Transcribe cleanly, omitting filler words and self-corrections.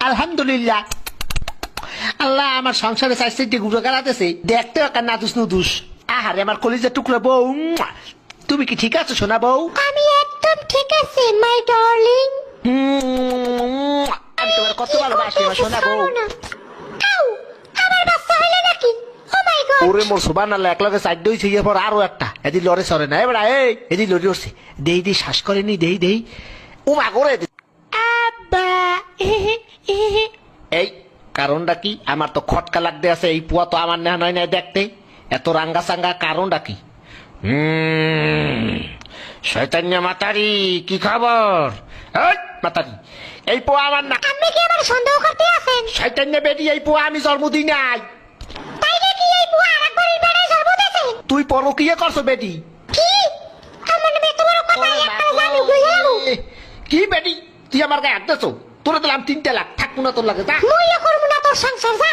আলহামদুলিল্লাহ। আল্লাহ আমার সংসারে চাইতে গুঁড়ো গাড়াতেছে, দেখতে একটা নাদুস নুদুস। আহারে আমার কলিজার টুকরো বউ, তুমি কি ঠিক আছো সোনা বউ? আমি একদম ঠিক আছি মাই ডার্লিং। আমি তোমার কত ভালোবাসি আমার সোনা বউ। আউ, আমার বাচ্চা হইলো নাকি? ও মাই গড। ওরে মোর সুবহানাল্লাহ, এক লগে সাইড হইছে এরপর আরো একটা এদি লড়ে সরে না এবারে এই এদি লড়ে উঠছে, দেই দেই শ্বাস করেনি, দেই দেই ও মা করে আব্বা এই কারণটা কি? আমার তো খটকা লাগতে আছে, এই পুয়া তো আমার নেহা নয় নাই দেখতে, এত রাঙ্গা সাঙ্গা কারণটা কি? শয়তান্য মাতারি, কি খবর? এই মাতারি, এই পোয়া আমার না। আপনি কি আমার সন্দেহ করতে আছেন? শয়তান্য বেডি, এই পোয়া আমি জন্ম দিই নাই। তাই নাকি এই বুয়া আরেকবারের বেড়ে জন্ম দিয়েছে? তুই পরকিয়া করছো বেডি? কি? আমার নামে এত বড় কথা, একটা জানি বুঝে যাবো। কি বেডি, তুই আমার গায়ে হাত দিছো? তোরে দিলাম 3 লাখ, থাকবো না তোর লাগে, যা। মুইও করবো না তোর সংসার, যা।